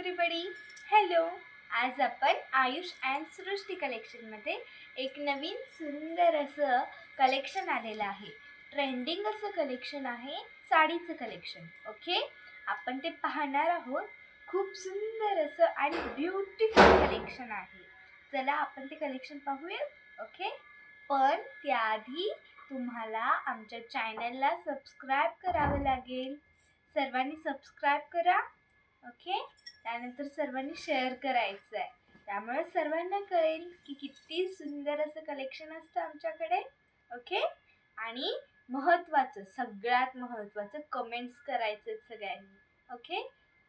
Everybody. Hello. आज आपण Ayush and सृष्टी कलेक्शनमध्ये एक नवीन सुंदर असं कलेक्शन आलेलं आहे. ट्रेंडिंग असं कलेक्शन आहे, साडीचं कलेक्शन. ओके, आपण ते पाहणार आहोत. खूप सुंदर असं आणि ब्युटिफुल कलेक्शन आहे. चला आपण ते कलेक्शन पाहूया. ओके, पण त्याआधी तुम्हाला आमच्या चॅनलला सबस्क्राईब करावं लागेल. सर्वांनी सबस्क्राईब करा. ओके, त्यानंतर सर्वांनी शेअर करायचं आहे. त्यामुळे सर्वांना कळेल की किती सुंदर असं कलेक्शन असतं आमच्याकडे. ओके, आणि महत्त्वाचं, सगळ्यात महत्त्वाचं, कमेंट्स करायचे सगळ्यांनी. ओके,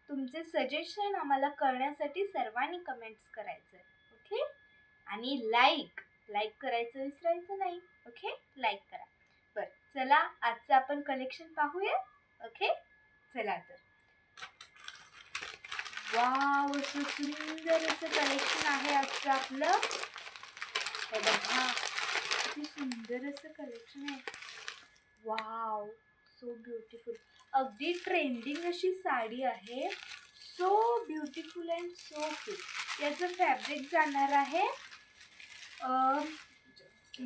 तुमचे सजेशन आम्हाला कळण्यासाठी सर्वांनी कमेंट्स करायचं. ओके, आणि लाईक करायचं विसरायचं नाही. ओके, लाईक करा. बरं, चला आजचं आपण कलेक्शन पाहूया. ओके, चला तर. वाव, असं सुंदर असं कलेक्शन आहे आजचं आपलं. हे बघा, किती सुंदर असं कलेक्शन आहे. Wow, so beautiful. अगदी ट्रेंडिंग अशी साडी आहे. So beautiful and so cute. याचं फॅब्रिक जाणार आहे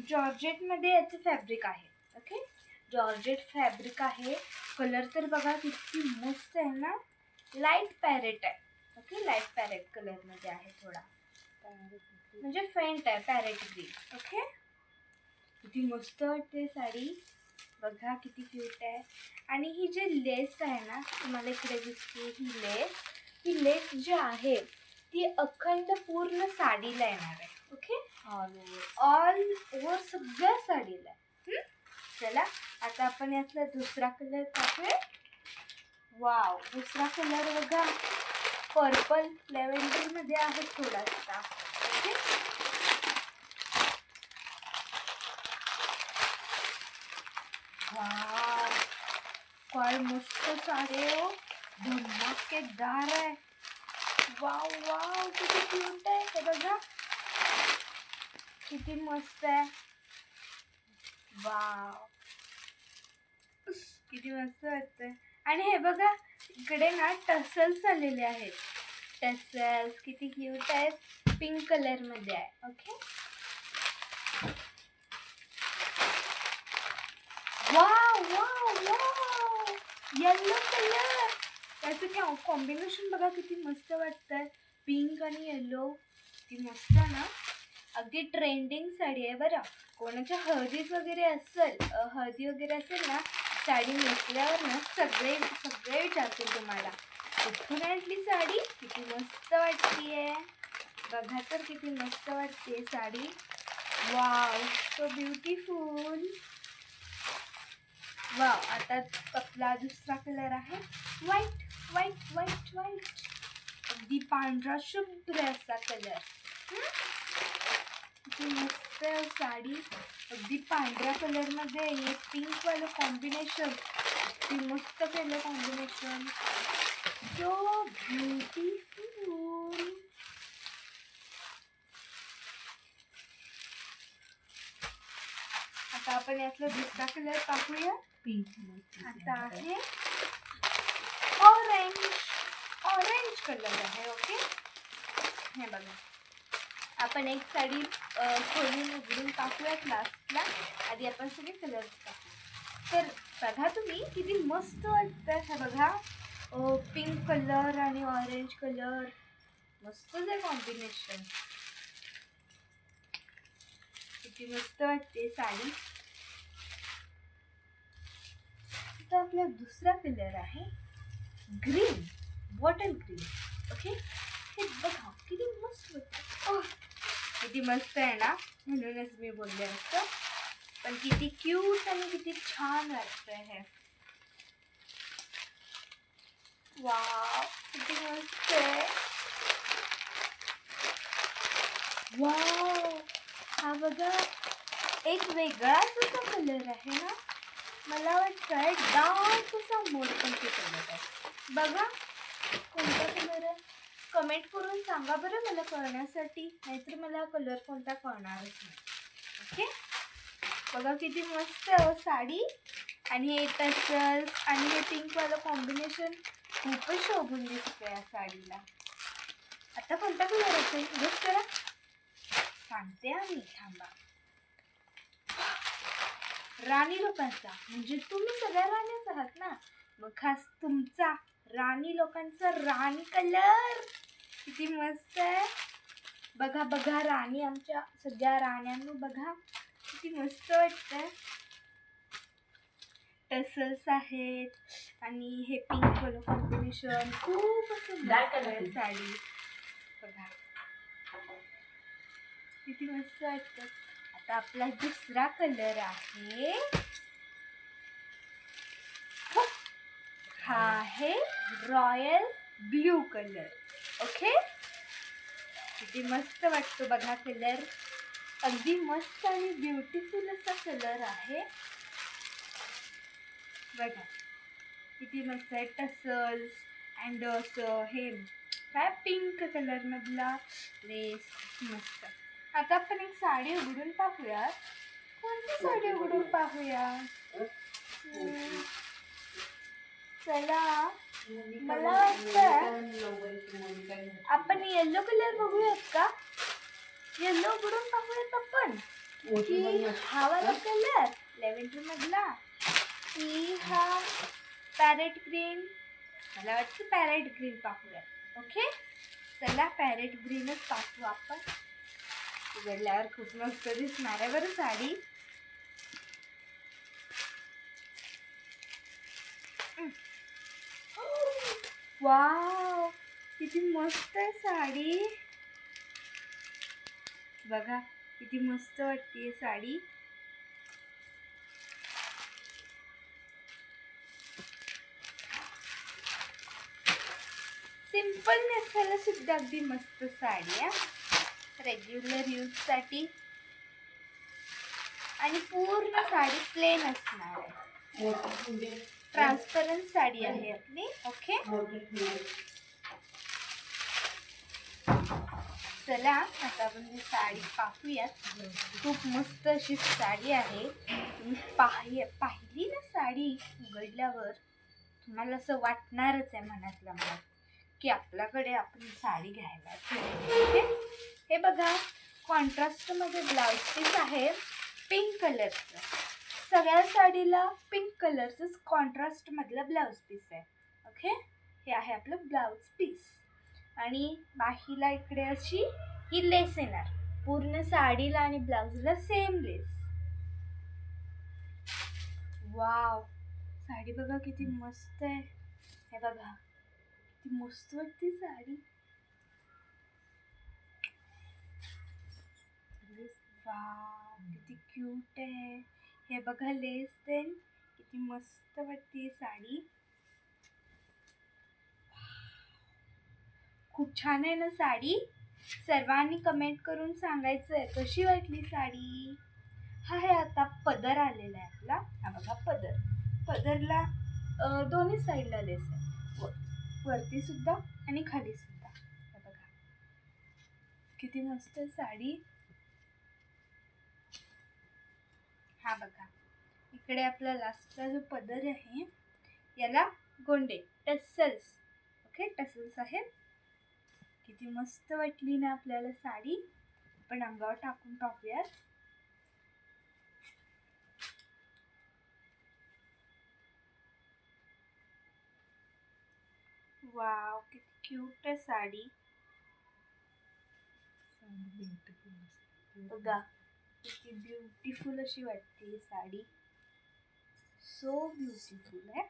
जॉर्जेटमध्ये. याचं फॅब्रिक आहे. ओके, जॉर्जेट फॅब्रिक आहे. कलर तर बघा किती मस्त आहे ना. लाईट पॅरेट आहे. ओके, लाईट पॅरेट कलरमध्ये आहे. थोडा म्हणजे फेंट आहे, पॅरेट ग्रीन. ओके, किती मस्त वाटते साडी. बघा किती क्यूट आहे. आणि ही जे लेस आहे ना, तुम्हाला इकडे दिसते ही लेस जी आहे ती अखंड पूर्ण साडीला येणार आहे. ओके, ऑल ओव्हर सगळ्या साडीला. चला आता आपण यातला दुसरा कलर पाहूया. वाव, दुसरा कलर बघा, पर्पल लॅव्हेंडर मध्ये आहे थोडासा. ओके, वाव, काय मस्त साडी हो, धमाकेदार आहे. वाव वाव, किती क्यूट आहे. हे बघा किती मस्त आहे. वाव, किती मस्त वाटतंय. आणि हे बघा इकडे ना टसल्स आलेले आहेत. टसल्स किती क्यूट आहेत. पिंक कलर मध्ये आहे. Okay, wow wow wow, yellow colour. त्याचं कॉम्बिनेशन बघा किती मस्त वाटतंय. पिंक आणि येलो, किती मस्त ना. अगदी ट्रेंडिंग साडी आहे बरं. कोणाच्या हळदी वगैरे असेल ना, साडी नेसल्यावर ना सगळे विचारतील तुम्हाला कुठून आणली साडी, किती मस्त वाटतेय. बघा तर किती मस्त वाटते sari. Wow, so beautiful. Wow, आता आपला दुसरा कलर आहे व्हाईट. व्हाईट व्हाईट व्हाईट, अगदी पांढरा शुभ्र असा कलर. किती मस्त साडी, अगदी पांढऱ्या कलरमध्ये हे पिंकवालं कॉम्बिनेशन. किती मस्त केलं कॉम्बिनेशन. So beautiful. आता आपण यातला दुसरा कलर पाहूया. आता आहे ऑरेंज कलर आहे. ओके, हे बघा, आपण एक साडी खोलून उघडून टाकूयात लास्टला. आधी आपण सगळे कलर्स टाकू. तर बघा तुम्ही किती मस्त वाटतं. हे बघा, पिंक कलर आणि ऑरेंज कलर, मस्तच आहे कॉम्बिनेशन. किती मस्त वाटते साडी. आता आपला दुसरा कलर आहे ग्रीन, बॉटल ग्रीन. ओके, हे बघा किती मस्त वाटतं. किती मस्त आहे ना, म्हणूनच मी बोलले असतं. पण किती क्यूट आणि किती छान वाटतंय हे. वाव, किती मस्त आहे. वाव, हा बघा एक वेगळाच असा कलर आहे ना. मला वाटतंय डार्क असा मोरपंखी कलर आहे. बघा कोणता कलर आहे, कमेंट करून सांगा बरं मला कळण्यासाठी. नाहीतर मला कलर कोणता कळणारच नाही. ओके, बघा किती मस्त साडी. आणि हे टसल्स आणि हे पिंकवालं कॉम्बिनेशन खूपच शोभून दिसतं या साडीला. आता कोणता कलर असेल गेस करा. सांगते आम्ही, थांबा. राणी लोकांचा, म्हणजे तुम्ही सगळ्या राणीच आहात ना, मग खास तुमचा राणी लोकांचा राणी कलर किती मस्त आहे. बघा बघा, राणी आमच्या सगळ्या राण्यांना बघा किती मस्त वाटतंय. टसल्स आहेत आणि हे पिंक कलर कॉम्बिनेशन खूप असं डार्क कलर साडी बघा किती मस्त वाटतं. आता आपला दुसरा कलर आहे, हा आहे रॉयल ब्ल्यू कलर. ओके, किती मस्त वाटतो बघा कलर. अगदी मस्त आणि ब्युटिफुल असा कलर आहे बघा किती मस्त आहे. टसल्स अँड असं हे काय पिंक कलर मधला लेस मस्त. आता आपण एक साडी उघडून पाहूया. कोणती साडी उघडून पाहूया? चला, मला वाटतं आपण येल्लो कलर बघूयात का? येल्लो उघडून पाहूयात आपण की हा वाला कलर लेव्हेंडर मधला की हा पॅरेट ग्रीन. मला वाटतं पॅरेट ग्रीन पाहूया. ओके, चला पॅरेट ग्रीनच पाहू आपण. उघडल्यावर खूप मस्त दिसणार आहे बरं साडी. वाव, किती मस्त आहे साडी बघा, किती मस्त वाटते साडी. सिंपल नेसायला सुद्धा अगदी मस्त साडी आहे, रेग्युलर यूजसाठी. आणि पूर्ण साडी प्लेन असणार आहे, ट्रान्सपरंट साडी आहे आपली. ओके, चला आता आपण ही साडी पाहूयात. खूप मस्त अशी साडी आहे. तुम्ही पाहिली ना साडी उघडल्यावर तुम्हाला असं वाटणारच आहे मनातल्या मनात की आपल्याकडे आपण साडी घ्यायला. ओके, हे बघा कॉन्ट्रास्टमध्ये ब्लाउज पीस आहे पिंक कलरचं. सगळ्या साडीला पिंक कलरचंच कॉन्ट्रास्टमधलं ब्लाउज पीस आहे. ओके, हे आहे आपलं ब्लाउज पीस. आणि बाहीला इकडे अशी ही लेस येणार. पूर्ण साडीला आणि ब्लाउजला सेम लेस. वाव, साडी बघा किती मस्त आहे. हे बघा किती मस्त वाटते साडी. वाव, किती क्यूट आहे. हे बघा लेस देन किती मस्त वाटते साडी. खूप छान आहे ना साडी. सर्वांनी कमेंट करून सांगायचं आहे कशी वाटली साडी. हा आहे आता पदर आलेला आहे आपला. हा बघा पदर. पदरला दोन्ही साईडला लेस आहे, वरती सुद्धा आणि खाली सुद्धा. हे बघा किती मस्त साडी. हा बघा इकडे आपला लास्टचा जो पदर आहे याला गोंडे टसल्स. ओके, टसल्स आहेत. किती मस्त वाटली ना आपल्याला साडी. आपण अंगावर टाकून पाहूयात. वाव, किती क्यूट आहे साडी. बघा किती ब्युटिफुल अशी वाटते ही साडी. सो ब्युटिफुल आहे.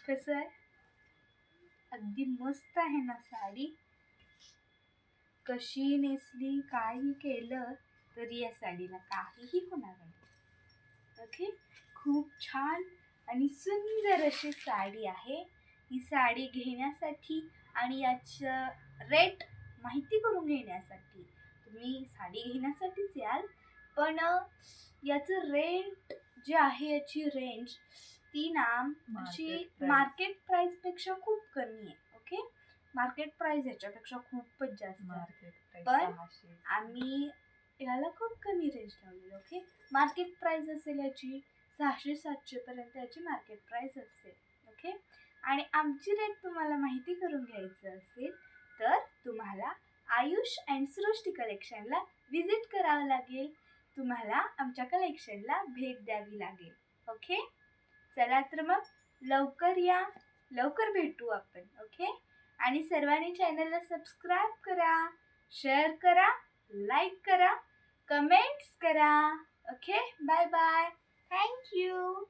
कसं आहे, अगदी मस्त आहे ना साडी. कशी नेसली काही केलं तरी या साडीला काहीही होणार नाही. ओके, खूप छान आणि सुंदर अशी साडी आहे. ही साडी घेण्यासाठी आणि याचं रेट माहिती करून घेण्यासाठी तुम्ही साडी घेण्यासाठीच याल, पण याचं रेट जे आहे याची रेंज ती ना अशी मार्केट प्राईसपेक्षा खूप कमी आहे. ओके, मार्केट प्राईस ह्याच्यापेक्षा खूपच जास्त आहे, पण आम्ही याला खूप कमी रेंज लावलेली. ओके, मार्केट प्राईस असेल याची 600-700 पर्यंत याची मार्केट प्राईस असेल. ओके, आणि आमची रेट तुम्हाला माहिती करून घ्यायचं असेल तर तुम्हाला आयुष अँड सृष्टी कलेक्शनला विजिट करावं लागेल. तुम्हाला आमच्या कलेक्शनला भेट द्यावी लागेल. ओके, चला तर मग लवकर या, लवकर भेटू आपण. ओके, आणि सर्वांनी चॅनलला सबस्क्राईब करा, शेअर करा, लाईक करा, कमेंट्स करा. Okay, bye bye, thank you.